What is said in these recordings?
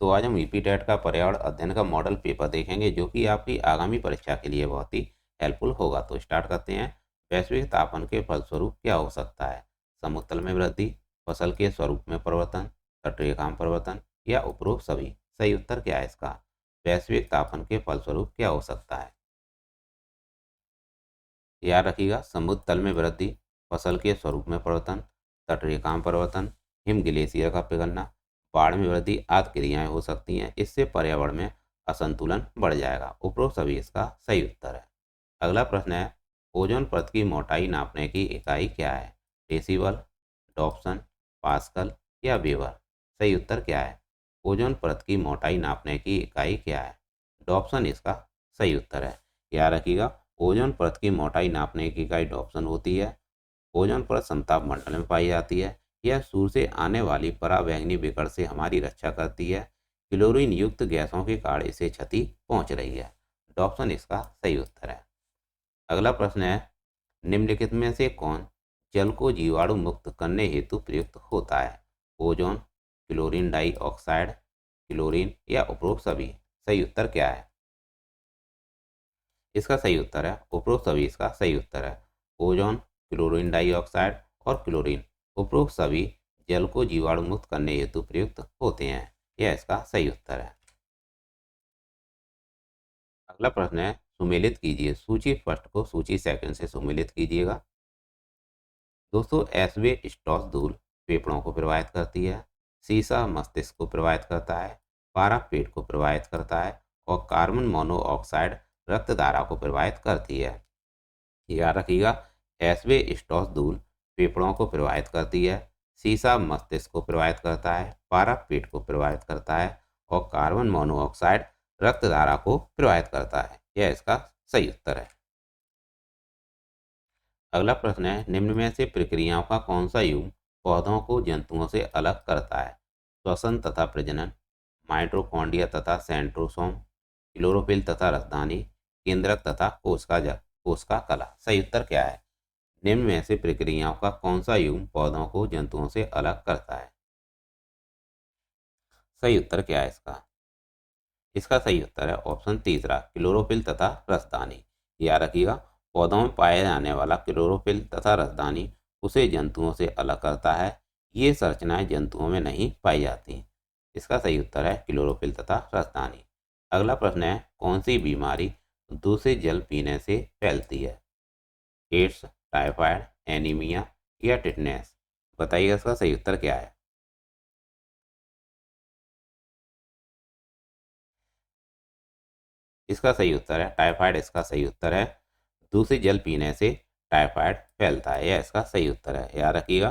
तो आज हम ईपी टेट का पर्यावरण अध्ययन का मॉडल पेपर देखेंगे जो कि आपकी आगामी परीक्षा के लिए बहुत ही हेल्पफुल होगा। तो स्टार्ट करते हैं। वैश्विक तापमान के फलस्वरूप क्या हो सकता है? समुद्र तल में वृद्धि, फसल के स्वरूप में परिवर्तन, तटरेखाम परिवर्तन या उपरोक्त सभी। सही उत्तर क्या है इसका? वैश्विक तापमान के फलस्वरूप क्या हो सकता है? याद रखिएगा, समुद्र तल में वृद्धि, फसल के स्वरूप में परिवर्तन, तटरेखाम परिवर्तन, हिम ग्लेशियर का पिघलना, बाढ़ में वृद्धि आदि क्रियाएं हो सकती हैं। इससे पर्यावरण में असंतुलन बढ़ जाएगा। उपरोक्त सभी इसका सही उत्तर है। अगला प्रश्न है, ओजोन परत की मोटाई नापने की इकाई क्या है? डेसिबल, डॉप्सन, पास्कल या वेबर। सही उत्तर क्या है? ओजोन परत की मोटाई नापने की इकाई क्या है? डॉप्सन इसका सही उत्तर है। याद रखिएगा, ओजोन परत की मोटाई नापने की इकाई डॉप्सन होती है। ओजोन परत समताप मंडल में पाई जाती है। यह सूर्य से आने वाली पराबैंगनी विकिरण से हमारी रक्षा करती है। क्लोरीन युक्त गैसों के कारण इसे क्षति पहुंच रही है। डॉप्सन इसका सही उत्तर है। अगला प्रश्न है, निम्नलिखित में से कौन जल को जीवाणु मुक्त करने हेतु प्रयुक्त होता है? ओजोन, क्लोरीन डाइऑक्साइड, क्लोरीन या उपरोक्त सभी। सही उत्तर क्या है? इसका सही उत्तर है उपरोक्त सभी। इसका सही उत्तर है ओजोन, क्लोरीन डाइऑक्साइड और क्लोरीन। उपरोक्त सभी जल को जीवाणु मुक्त करने हेतु प्रयुक्त होते हैं। यह इसका सही उत्तर है। अगला प्रश्न है, सुमेलित कीजिए। सूची फर्स्ट को सूची सेकंड से सुमेलित कीजिएगा। दोस्तों, एस्बेस्टॉस धूल फेफड़ों को प्रभावित करती है। सीसा मस्तिष्क को प्रभावित करता है। पारा पेट को प्रभावित करता है और कार्बन मोनोऑक्साइड रक्त धारा को प्रभावित करती है। याद रखिएगा, एस्बेस्टॉस धूल फेफड़ों को प्रभावित करती है। सीसा मस्तिष्क को प्रभावित करता है। पारा पेट को प्रभावित करता है और कार्बन मोनोऑक्साइड रक्त धारा को प्रभावित करता है। यह इसका सही उत्तर है। अगला प्रश्न है, निम्न में से प्रक्रियाओं का कौन सा युग्म पौधों को जंतुओं से अलग करता है? श्वसन तथा प्रजनन, माइटोकॉन्ड्रिया तथा सेंट्रोसोम, क्लोरोफिल तथा रसदानी, केंद्रक तथा कोशिका कला। सही उत्तर क्या है? निम्न में से प्रक्रियाओं का कौन सा युग्म पौधों को जंतुओं से अलग करता है? सही उत्तर क्या है इसका? इसका सही उत्तर है ऑप्शन तीसरा, क्लोरोफिल तथा रसदानी। याद रखिएगा, पौधों में पाया जाने वाला क्लोरोफिल तथा रसदानी उसे जंतुओं से अलग करता है। ये संरचनाएं जंतुओं में नहीं पाई जाती। इसका सही उत्तर है क्लोरोफिल तथा रसदानी। अगला प्रश्न है, कौन सी बीमारी दूषित जल पीने से फैलती है? एड्स, टाइफाइड, एनीमिया या टिटनेस। बताइएगा इसका सही उत्तर क्या है? इसका सही उत्तर है टाइफाइड। इसका सही उत्तर है। दूषित जल पीने से टाइफाइड फैलता है। यह इसका सही उत्तर है। याद रखिएगा,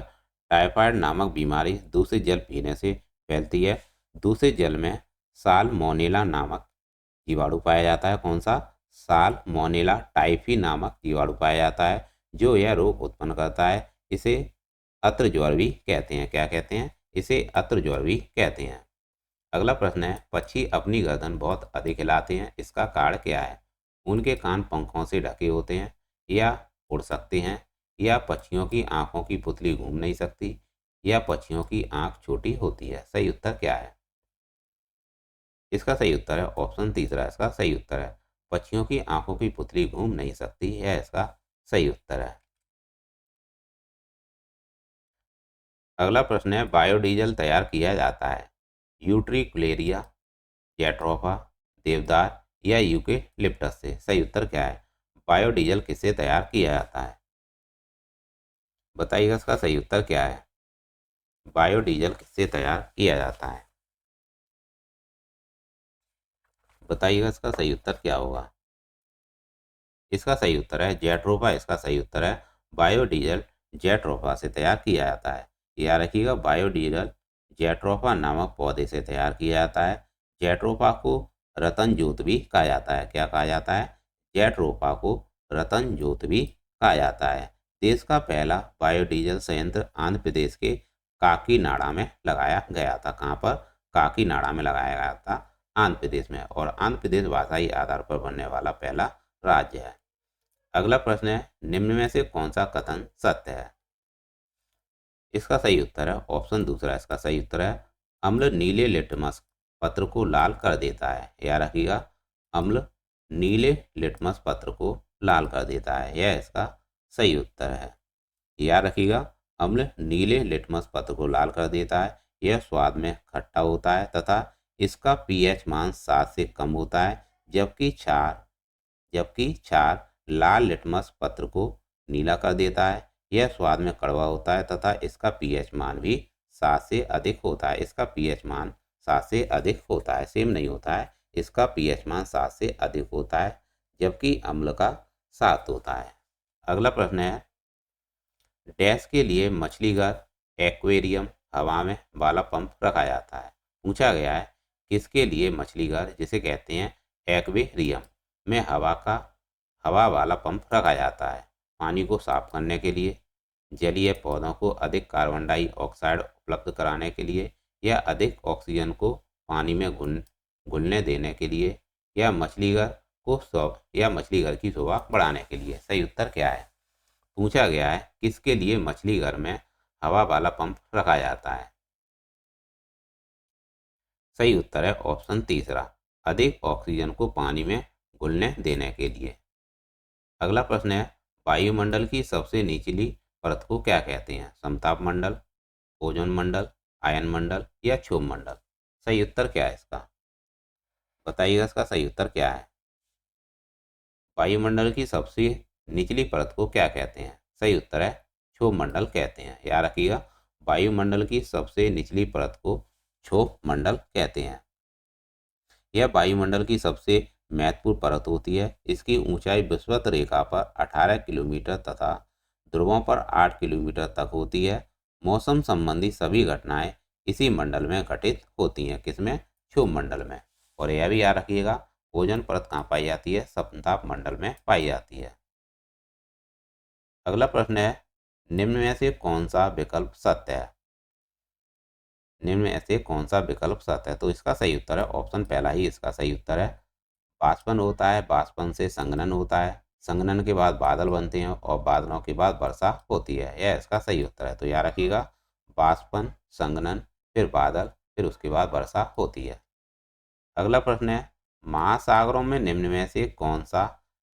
टाइफाइड नामक बीमारी दूषित जल पीने से फैलती है। दूषित जल में साल्मोनेला नामक जीवाणु पाया जाता है। कौन सा? साल्मोनेला टाइफी नामक जीवाणु पाया जाता है जो यह रोग उत्पन्न करता है। इसे अत्र ज्वर भी कहते हैं। क्या कहते हैं? इसे अत्र ज्वर भी कहते हैं। अगला प्रश्न है, पक्षी अपनी गर्दन बहुत अधिक हिलाते हैं, इसका कारण क्या है? उनके कान पंखों से ढके होते हैं, या उड़ सकते हैं, या पक्षियों की आंखों की पुतली घूम नहीं सकती, या पक्षियों की आंख छोटी होती है। सही उत्तर क्या है? इसका सही उत्तर है ऑप्शन तीसरा। इसका सही उत्तर है पक्षियों की आंखों की पुतली घूम नहीं सकती है। इसका सही उत्तर है। अगला प्रश्न है, बायोडीजल तैयार किया जाता है यूट्रिकुलेरिया, जैट्रोफा, देवदार या यूकेलिप्टस से। सही उत्तर क्या है? बायोडीजल किससे तैयार किया जाता है? बताइएगा इसका सही उत्तर क्या है? बायोडीजल किससे तैयार किया जाता है? बताइएगा इसका सही उत्तर क्या होगा? इसका सही उत्तर है जैट्रोफा। इसका सही उत्तर है बायोडीजल जैट्रोफा से तैयार किया जाता है। याद रखिएगा, बायोडीजल जैट्रोफा नामक पौधे से तैयार किया जाता है। जैट्रोफा को रतन ज्योत भी कहा जाता है। क्या कहा जाता है? जैट्रोफा को रतन ज्योत भी कहा जाता है। देश का पहला बायोडीजल संयंत्र आंध्र प्रदेश के काकीनाडा में लगाया गया था। कहाँ पर? काकीनाडा में लगाया गया था, आंध्र प्रदेश में। और आंध्र प्रदेश भाषाई आधार पर बनने वाला पहला राज्य है। अगला प्रश्न है, निम्न में से कौन सा कथन सत्य है? इसका सही उत्तर है ऑप्शन दूसरा। इसका सही उत्तर है अम्ल नीले लिटमस पत्र को लाल कर देता है। याद रखिएगा, अम्ल नीले लिटमस पत्र को लाल कर देता है, यह इसका सही उत्तर है। याद रखिएगा, अम्ल नीले लिटमस पत्र को लाल कर देता है। यह स्वाद में खट्टा होता है तथा इसका पीएच मान 7 से कम होता है, जबकि क्षार लाल लिटमस पत्र को नीला कर देता है। यह स्वाद में कड़वा होता है तथा इसका पीएच मान भी 7 से अधिक होता है। इसका पीएच मान 7 से अधिक होता है, सेम नहीं होता है। इसका पीएच मान 7 से अधिक होता है, जबकि अम्ल का 7 होता है। अगला प्रश्न है, डैश के लिए मछली घर, एक्वेरियम, हवा में वाला पंप रखा जाता है। पूछा गया है, किसके लिए मछली घर, जिसे कहते हैं एक्वेरियम, में हवा वाला पंप रखा जाता है? पानी को साफ करने के लिए, जलीय पौधों को अधिक कार्बन डाइऑक्साइड उपलब्ध कराने के लिए, या अधिक ऑक्सीजन को पानी में घुलने देने के लिए, या मछली घर की शोभा बढ़ाने के लिए? सही उत्तर क्या है? पूछा गया है, किसके लिए मछली घर में हवा वाला पंप रखा जाता है? सही उत्तर है ऑप्शन तीसरा, अधिक ऑक्सीजन को पानी में घुलने देने के लिए। अगला प्रश्न है, वायुमंडल की सबसे निचली परत को क्या कहते हैं? समताप मंडल, ओजोन मंडल, आयन मंडल, या क्षोभ मंडल? सही उत्तर क्या है इसका? बताइएगा, इसका सही उत्तर क्या है? वायुमंडल की सबसे निचली परत को क्या कहते हैं? सही उत्तर है क्षोभ मंडल कहते हैं। याद रखिएगा, वायुमंडल की सबसे निचली परत को क्षोभ मंडल कहते हैं। यह वायुमंडल की सबसे महत्वपूर्ण परत होती है। इसकी ऊंचाई विषुवत रेखा पर 18 किलोमीटर तथा ध्रुवों पर 8 किलोमीटर तक होती है। मौसम संबंधी सभी घटनाएं इसी मंडल में घटित होती हैं। किसमें? क्षोभ मंडल में। और यह भी याद रखिएगा, ओजोन परत कहाँ पाई जाती है? समताप मंडल में पाई जाती है। अगला प्रश्न है, निम्न में से कौन सा विकल्प सत्य है? निम्न में से कौन सा विकल्प सत्य है? तो इसका सही उत्तर है ऑप्शन पहला ही इसका सही उत्तर है। बाष्पन होता है, बाष्पन से संघनन होता है, संघनन के बाद बादल बनते हैं और बादलों के बाद वर्षा होती है, यह इसका सही उत्तर है। तो याद रखिएगा, बाष्पन, संघनन, फिर बादल, फिर उसके बाद वर्षा होती है। अगला प्रश्न है, महासागरों में निम्न में से कौन सा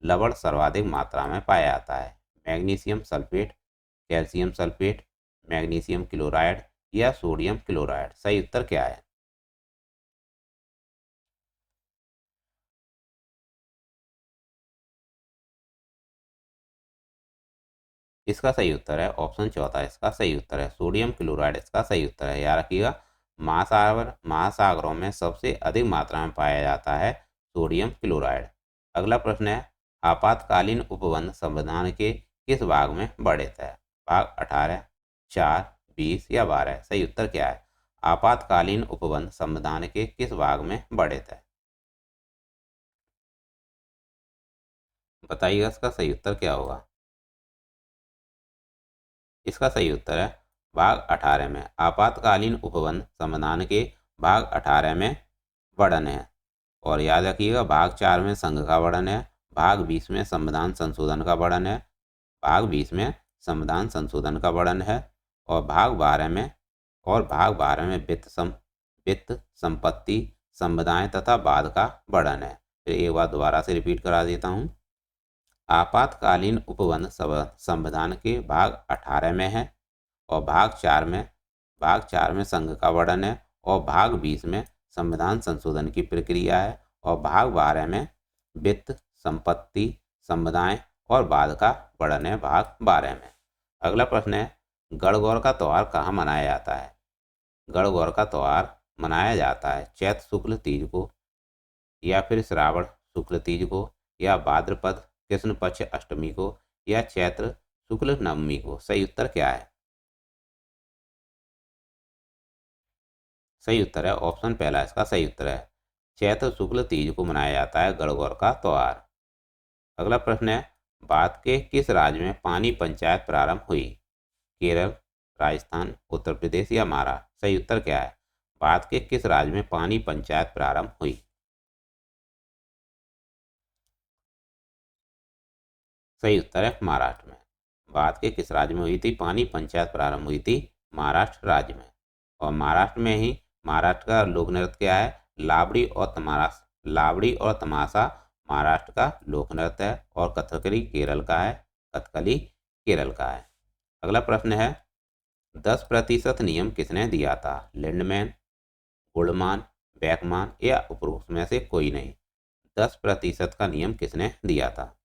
लवण सर्वाधिक मात्रा में पाया जाता है? Magnesium sulphate, calcium sulphate, magnesium chloride, या सोडियम क्लोराइड? सही उत्तर क्या है? इसका सही उत्तर है ऑप्शन चौथा, इसका सही उत्तर है सोडियम क्लोराइड, इसका सही उत्तर है। याद रखिएगा, महासागरों में सबसे अधिक मात्रा में पाया जाता है सोडियम क्लोराइड। अगला प्रश्न है, आपातकालीन उपबंध संविधान के किस भाग में वर्णित है? भाग 18, 4, 20 या 12? सही उत्तर क्या है? आपातकालीन उपबंध संविधान के किस भाग में वर्णित है? बताइएगा, इसका सही उत्तर क्या होगा? इसका सही उत्तर है भाग 18 में। आपातकालीन उपबंध संविधान के भाग 18 में वर्णन है। और याद रखिएगा, भाग 4 में संघ का वर्णन है, भाग 20 में संविधान संशोधन का वर्णन है, भाग 20 में संविधान संशोधन का वर्णन है, और भाग 12 में वित्त, संपत्ति, संविदाएं तथा बाद का वर्णन है। फिर एक बार दोबारा से रिपीट करा देता हूँ। आपातकालीन उपबंध संविधान के भाग 18 में है, और भाग 4 में संघ का वर्णन है, और भाग 20 में संविधान संशोधन की प्रक्रिया है, और भाग 12 में वित्त, संपत्ति, संविदाएं और बाद का वर्णन है भाग 12 में। अगला प्रश्न है, गणगौर का त्यौहार कहाँ मनाया जाता है? गणगौर का त्यौहार मनाया जाता है चैत्र शुक्ल तीज को, या फिर श्रावण शुक्ल तीज को, या भाद्रपद कृष्ण पक्ष अष्टमी को, या चैत्र शुक्ल नवमी को? सही उत्तर क्या है? सही उत्तर है ऑप्शन पहला, इसका सही उत्तर है चैत्र शुक्ल तीज को मनाया जाता है गणगौर का त्यौहार। अगला प्रश्न है, भारत के किस राज्य में पानी पंचायत प्रारंभ हुई? केरल, राजस्थान, उत्तर प्रदेश या महाराष्ट्र? सही उत्तर क्या है? भारत के किस राज्य में पानी पंचायत प्रारंभ हुई? सही उत्तर है महाराष्ट्र में। भारत के किस राज्य में हुई थी पानी पंचायत प्रारंभ हुई थी? महाराष्ट्र राज्य में। और महाराष्ट्र में ही महाराष्ट्र का लोक नृत्य क्या है? लावड़ी और तमाशा महाराष्ट्र का लोक नृत्य है और कथकली केरल का है। कथकली केरल का है। अगला प्रश्न है 10% नियम किसने दिया था? लिंडमैन, गुडमान, बैकमान या उपरोक्त में से कोई नहीं। 10% का नियम किसने दिया था?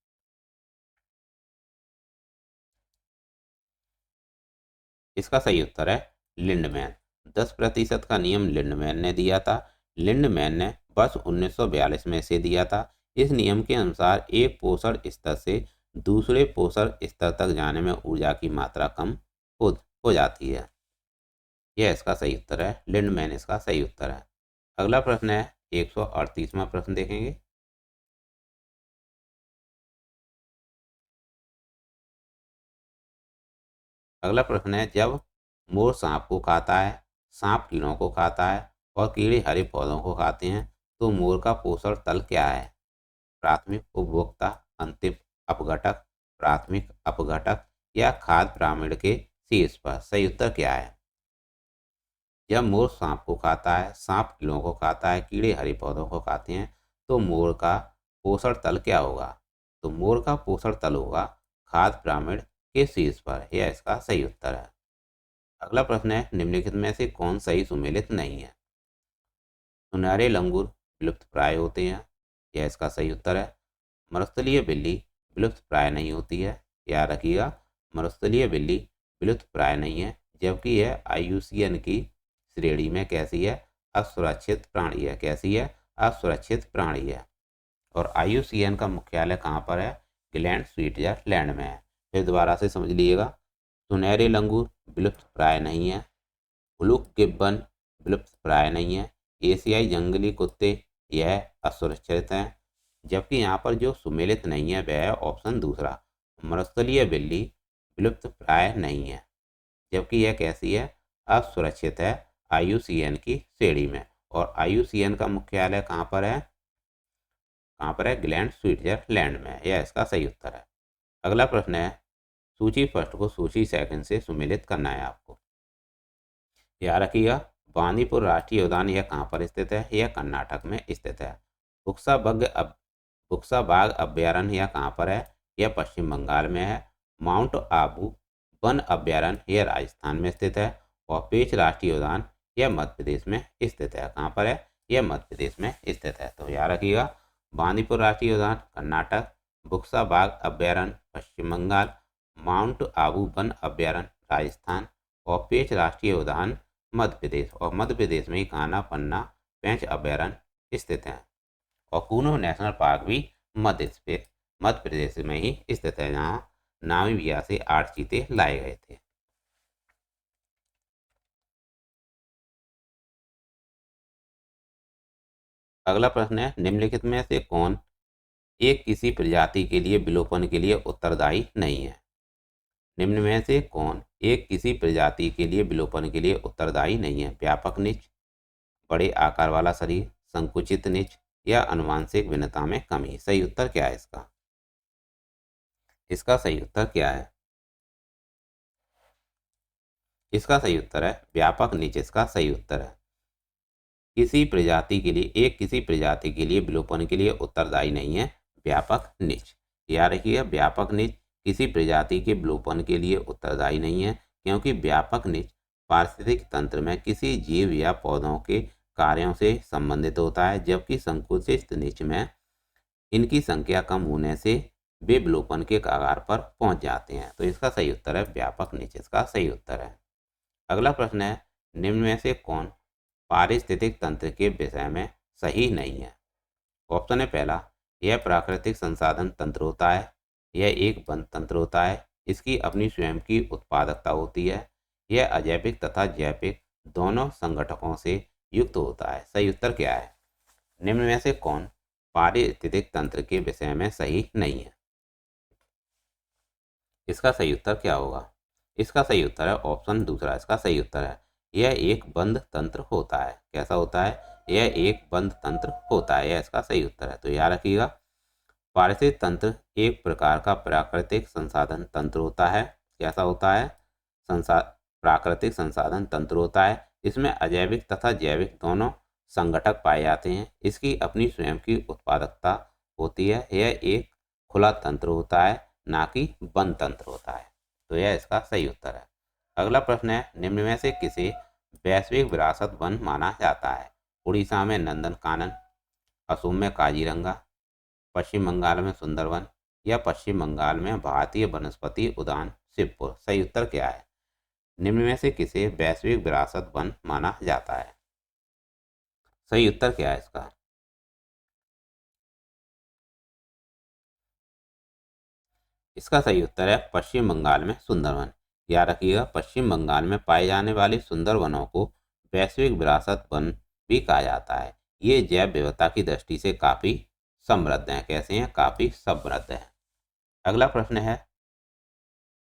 इसका सही उत्तर है लिंडमैन। 10% का नियम लिंडमैन ने दिया था। लिंडमैन ने वर्ष 1942 में से दिया था। इस नियम के अनुसार एक पोषण स्तर से दूसरे पोषण स्तर तक जाने में ऊर्जा की मात्रा कम हो जाती है। यह इसका सही उत्तर है। लिंडमैन इसका सही उत्तर है। अगला प्रश्न है 138वां प्रश्न देखेंगे। अगला प्रश्न है जब मोर सांप को खाता है, सांप कीड़ों को खाता है और कीड़े हरे पौधों को खाते हैं तो मोर का पोषण तल क्या है? प्राथमिक उपभोक्ता, अंतिम अपघटक, प्राथमिक अपघटक या खाद्य पिरामिड के शीर्ष पर। सही उत्तर क्या है? जब मोर सांप को खाता है, सांप कीड़ों को खाता है, कीड़े हरे पौधों को खाते हैं तो मोर का पोषण तल क्या होगा? तो मोर का पोषण तल होगा खाद्य पिरामिड के शीर्ष पर। यह इसका सही उत्तर है। अगला प्रश्न है निम्नलिखित में से कौन सही सुमेलित नहीं है? सुनहरे लंगूर विलुप्त प्राय होते हैं। यह इसका सही उत्तर है। मरुस्थलीय बिल्ली विलुप्त प्राय नहीं होती है। याद रखिएगा, मरुस्थलीय बिल्ली विलुप्त प्राय नहीं है, जबकि यह IUCN की श्रेणी में कैसी है? असुरक्षित प्राणी है। कैसी है? असुरक्षित प्राणी है। और IUCN का मुख्यालय कहाँ पर है? ग्लैंड स्विट्जरलैंड में है। फिर दोबारा से समझ लीजिएगा, सुनहरे लंगूर विलुप्त प्राय नहीं है, ब्लू गिब्बन विलुप्त प्राय नहीं है, एशियाई जंगली कुत्ते यह असुरक्षित हैं, जबकि यहाँ पर जो सुमेलित नहीं है वह है ऑप्शन दूसरा, मरुस्थलीय बिल्ली विलुप्त प्राय नहीं है, जबकि यह कैसी है? असुरक्षित है IUCN की श्रेणी में। और IUCN का मुख्यालय कहाँ पर है? कहाँ पर है? ग्लैंड स्विट्जरलैंड में। यह इसका सही उत्तर है। अगला प्रश्न है सूची फर्स्ट को सूची सेकंड से सुमेलित करना है आपको। याद रखिएगा, बांदीपुर राष्ट्रीय उद्यान यह कहाँ पर स्थित है? यह कर्नाटक में स्थित है। बुक्सा बाघ अभ्यारण्य यह कहाँ पर है? यह पश्चिम बंगाल में है। माउंट आबू वन अभ्यारण्य यह राजस्थान में स्थित है। और पेंच राष्ट्रीय उद्यान यह मध्य प्रदेश में स्थित है। कहाँ पर है? यह मध्य प्रदेश में स्थित है। तो याद रखिएगा, बांदीपुर राष्ट्रीय उद्यान कर्नाटक, बुक्सा बाघ अभ्यारण्य पश्चिम बंगाल, माउंट आबू वन अभ्यारण्य राजस्थान और पेंच राष्ट्रीय उद्यान मध्य प्रदेश। और मध्य प्रदेश में ही कान्हा पन्ना पेंच अभ्यारण्य स्थित है। और कूनो नेशनल पार्क भी मध्य प्रदेश में ही स्थित है, जहाँ नामीबिया से 8 चीते लाए गए थे। अगला प्रश्न है निम्नलिखित में से कौन एक किसी प्रजाति के लिए विलोपन के लिए उत्तरदायी नहीं है? निम्न में से कौन एक किसी प्रजाति के लिए विलोपन के लिए उत्तरदायी नहीं है? व्यापक नीच, बड़े आकार वाला शरीर, संकुचित नीच या अनुवांशिक भिन्नता में कमी। सही उत्तर क्या है इसका? इसका सही उत्तर क्या है? इसका सही उत्तर है व्यापक नीच। इसका सही उत्तर है किसी प्रजाति के लिए विलोपन के लिए उत्तरदायी नहीं है व्यापक नीच। याद रखिए, व्यापक नीच किसी प्रजाति के विलोपन के लिए उत्तरदायी नहीं है, क्योंकि व्यापक नीच पारिस्थितिक तंत्र में किसी जीव या पौधों के कार्यों से संबंधित होता है, जबकि संकुचित नीच में इनकी संख्या कम होने से वे विलोपन के कगार पर पहुंच जाते हैं। तो इसका सही उत्तर है व्यापक नीच। इसका सही उत्तर है। अगला प्रश्न है निम्न में से कौन पारिस्थितिक तंत्र के विषय में सही नहीं है? ऑप्शन है पहला, यह प्राकृतिक संसाधन तंत्र होता है। यह एक बंद तंत्र होता है। इसकी अपनी स्वयं की उत्पादकता होती है। यह अजैविक तथा जैविक दोनों संगठकों से युक्त होता है। सही उत्तर क्या है? निम्न में से कौन पारिस्थितिक तंत्र के विषय में सही नहीं है? इसका सही उत्तर क्या होगा? इसका सही उत्तर है ऑप्शन दूसरा। इसका सही उत्तर है यह एक बंद तंत्र होता है। कैसा होता है? यह एक बंद तंत्र होता है। यह इसका सही उत्तर है। तो याद रखिएगा, पारिस्थितिक तंत्र एक प्रकार का प्राकृतिक संसाधन तंत्र होता है। कैसा होता है? प्राकृतिक संसाधन तंत्र होता है। इसमें अजैविक तथा जैविक दोनों संगठक पाए जाते हैं। इसकी अपनी स्वयं की उत्पादकता होती है। यह एक खुला तंत्र होता है, ना कि बंद तंत्र होता है। तो यह इसका सही उत्तर है। अगला प्रश्न है, निम्न में से किसे वैश्विक विरासत वन माना जाता है? उड़ीसा में नंदन कानन, असम में काजीरंगा, पश्चिम बंगाल में सुंदरवन या पश्चिम बंगाल में भारतीय वनस्पति उद्यान शिवपुर। सही उत्तर क्या है? निम्न में से किसे वैश्विक विरासत वन माना जाता है? सही उत्तर क्या है इसका? इसका सही उत्तर है पश्चिम बंगाल में सुंदरवन। याद रखिएगा, पश्चिम बंगाल में पाए जाने वाले सुंदर वनों को वैश्विक विरासत वन भी कहा जाता है। ये जैव विविधता की दृष्टि से काफी समृद्ध हैं। कैसे हैं? काफी समृद्ध हैं। अगला प्रश्न है,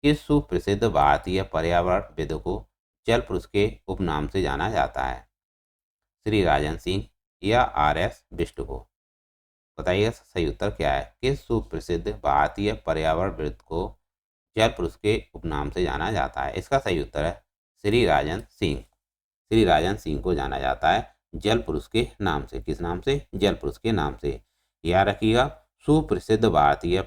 किस सुप्रसिद्ध भारतीय पर्यावरणविद को जल पुरुष के उपनाम से जाना जाता है? श्री राजन सिंह या आर.एस. बिष्ट को? बताइए सही उत्तर क्या है? किस सुप्रसिद्ध भारतीय पर्यावरणविद को जल पुरुष के उपनाम से जाना जाता है? इसका सही उत्तर है श्री राजन सिंह। श्री राजन सिंह को जाना जाता है जल पुरुष के नाम से। किस नाम से? जल पुरुष के नाम से। याद रखिएगा, सुप्रसिद्ध भारतीय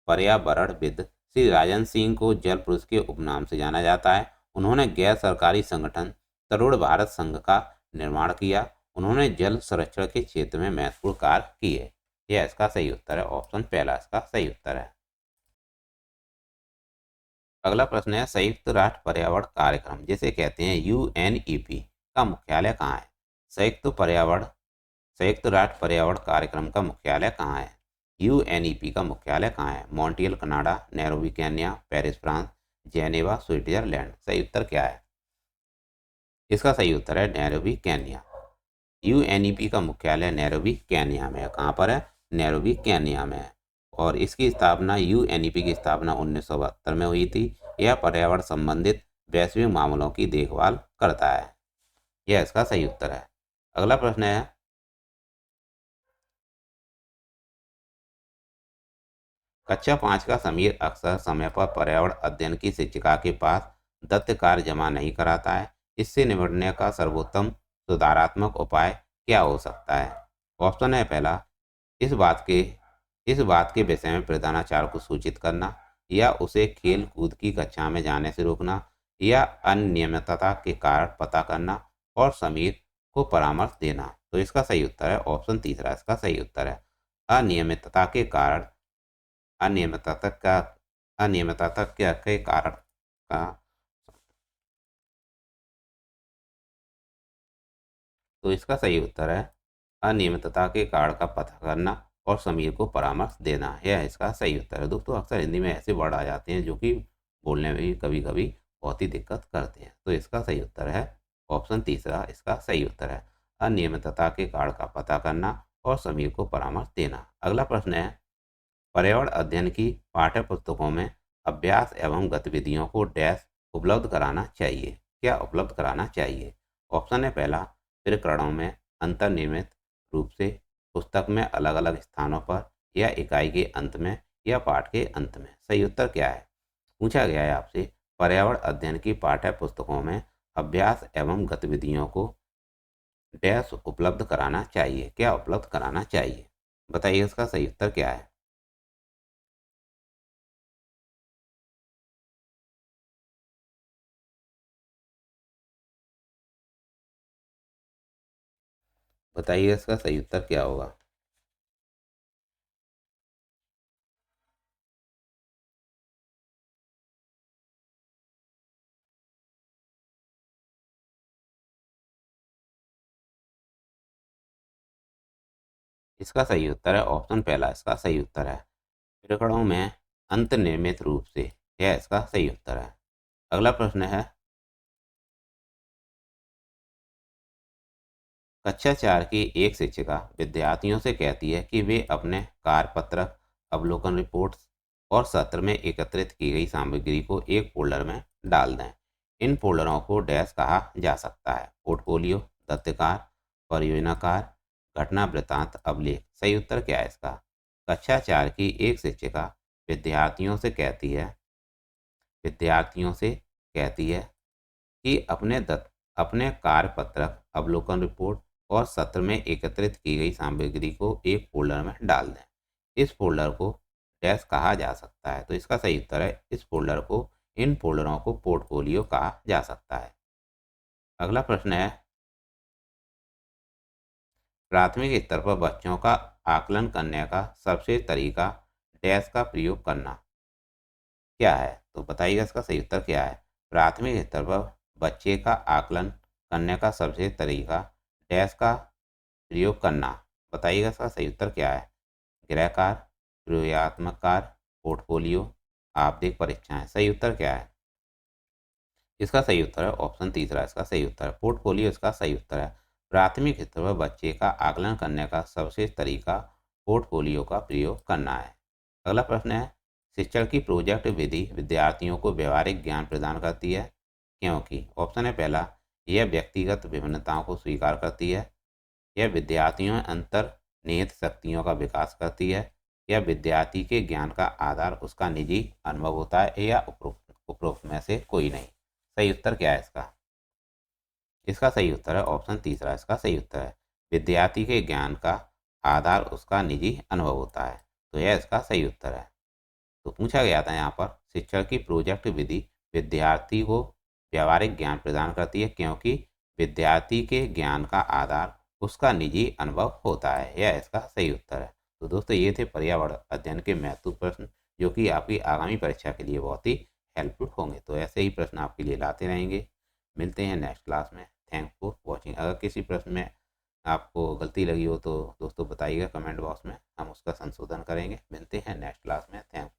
पर्यावरणविद श्री राजन सिंह को जल पुरुष के उपनाम से जाना जाता है। उन्होंने गैर सरकारी संगठन तरुण भारत संघ का निर्माण किया। उन्होंने जल संरक्षण के क्षेत्र में महत्वपूर्ण कार्य किए। यह इसका सही उत्तर है। ऑप्शन पहला इसका सही उत्तर है। अगला प्रश्न है, संयुक्त राष्ट्र पर्यावरण कार्यक्रम जिसे कहते हैं यूएनईपी का मुख्यालय कहाँ है? संयुक्त राष्ट्र पर्यावरण कार्यक्रम का मुख्यालय कहाँ है? यूएनईपी का मुख्यालय कहाँ है? Montreal Canada, Nairobi Kenya, Paris France, Geneva Switzerland. सही उत्तर क्या है? इसका सही उत्तर है नैरोबी केन्या। यूएनईपी का मुख्यालय नैरोबी केन्या में है। कहाँ पर है? नैरोबी केन्या में है। और इसकी स्थापना, यूएनईपी की स्थापना 1972 में हुई थी। यह पर्यावरण संबंधित वैश्विक मामलों की देखभाल करता है। यह इसका सही उत्तर है। अगला प्रश्न है, कक्षा 5 का समीर अक्सर समय पर पर्यावरण अध्ययन की शिक्षिका के पास दत्त कार्य जमा नहीं कराता है। इससे निपटने का सर्वोत्तम सुधारात्मक उपाय क्या हो सकता है? ऑप्शन है पहला, इस बात के इस बात के विषय में प्रधानाचार्य को सूचित करना, या उसे खेल कूद की कक्षा में जाने से रोकना, या अनियमितता के कारण पता करना और समीर को परामर्श देना। तो इसका सही उत्तर है ऑप्शन तीसरा इसका सही उत्तर है। अनियमितता के कारण अनियमितता का अनियमितता के कारण का तो इसका सही उत्तर है अनियमितता के कारण का पता करना और समीर को परामर्श देना। यह इसका सही उत्तर है। दोस्तों, अक्सर हिंदी में ऐसे वर्ड आ जाते हैं जो कि बोलने में भी कभी कभी बहुत ही दिक्कत करते हैं। तो इसका सही उत्तर है ऑप्शन तीसरा इसका सही उत्तर है। अनियमितता के कारण का पता करना और समीर को परामर्श देना। अगला प्रश्न है, पर्यावरण अध्ययन की पाठ्य पुस्तकों में अभ्यास एवं गतिविधियों को डैश उपलब्ध कराना चाहिए? क्या उपलब्ध कराना चाहिए? ऑप्शन है पहला, प्रकरणों में अंतर्निर्मित रूप से, पुस्तक में अलग अलग स्थानों पर, या इकाई के अंत में, या पाठ के अंत में। सही उत्तर क्या है? पूछा गया है आपसे, पर्यावरण अध्ययन की पाठ्य पुस्तकों में अभ्यास एवं गतिविधियों को डैश उपलब्ध कराना चाहिए? क्या उपलब्ध कराना चाहिए? बताइए इसका सही उत्तर क्या है? बताइए इसका सही उत्तर क्या होगा? इसका सही उत्तर है ऑप्शन पहला इसका सही उत्तर है। प्रकरणों में अंतर्निर्मित रूप से, यह इसका सही उत्तर है। अगला प्रश्न है, कक्षा 4 की एक शिक्षिका विद्यार्थियों से कहती है कि वे अपने कार्यपत्रक, अवलोकन रिपोर्ट्स और सत्र में एकत्रित की गई सामग्री को एक फोल्डर में डाल दें। इन फोल्डरों को डैश कहा जा सकता है? पोर्टफोलियो, दत्तकार, परियोजना कार्य, घटना वृत्तांत, अभिलेख। सही उत्तर क्या है इसका? कक्षा 4 की एक शिक्षिका विद्यार्थियों से कहती है विद्यार्थियों से कहती है कि अपने कार्यपत्रक, अवलोकन रिपोर्ट और सत्र में एकत्रित की गई सामग्री को एक फोल्डर में डाल दें। इस फोल्डर को डैश कहा जा सकता है। तो इसका सही उत्तर है, इस फोल्डर को, इन फोल्डरों को पोर्टफोलियो कहा जा सकता है। अगला प्रश्न है, प्राथमिक स्तर पर बच्चों का आकलन करने का सबसे तरीका डैश का प्रयोग करना क्या है? तो बताइएगा इसका सही उत्तर क्या है। प्राथमिक स्तर पर बच्चे का आकलन करने का सबसे तरीका डैश का प्रयोग करना, बताइएगा इसका सही उत्तर क्या है। गृह कार्य, प्रयोगात्मक कार्य, पोर्टफोलियो, आवधिक परीक्षाएं। सही उत्तर क्या है? इसका सही उत्तर है ऑप्शन तीसरा, इसका सही उत्तर है पोर्टफोलियो, इसका सही उत्तर है। प्राथमिक स्तर पर बच्चे का आकलन करने का सबसे तरीका पोर्टफोलियो का प्रयोग करना है। अगला प्रश्न है, शिक्षण की प्रोजेक्ट विधि विद्यार्थियों को व्यवहारिक ज्ञान प्रदान करती है क्योंकि? ऑप्शन है पहला, यह व्यक्तिगत विभिन्नताओं को स्वीकार करती है, यह विद्यार्थियों में अंतर्निहित शक्तियों का विकास करती है, यह विद्यार्थी के ज्ञान का आधार उसका निजी अनुभव होता है, या उपरोक्त में से कोई नहीं। सही उत्तर क्या है इसका? इसका सही उत्तर है ऑप्शन तीसरा, इसका सही उत्तर है विद्यार्थी के ज्ञान का आधार उसका निजी अनुभव होता है। तो यह इसका सही उत्तर है। तो पूछा गया था यहाँ पर, शिक्षण की प्रोजेक्ट विधि विद्यार्थी को व्यवहारिक ज्ञान प्रदान करती है क्योंकि विद्यार्थी के ज्ञान का आधार उसका निजी अनुभव होता है। यह इसका सही उत्तर है। तो दोस्तों, ये थे पर्यावरण अध्ययन के महत्वपूर्ण प्रश्न, जो कि आपकी आगामी परीक्षा के लिए बहुत ही हेल्पफुल होंगे। तो ऐसे ही प्रश्न आपके लिए लाते रहेंगे। मिलते हैं नेक्स्ट क्लास में। Thank for watching. अगर किसी प्रश्न में आपको गलती लगी हो तो दोस्तों बताइएगा कमेंट बॉक्स में, हम उसका संशोधन करेंगे। मिलते हैं नेक्स्ट क्लास में। थैंक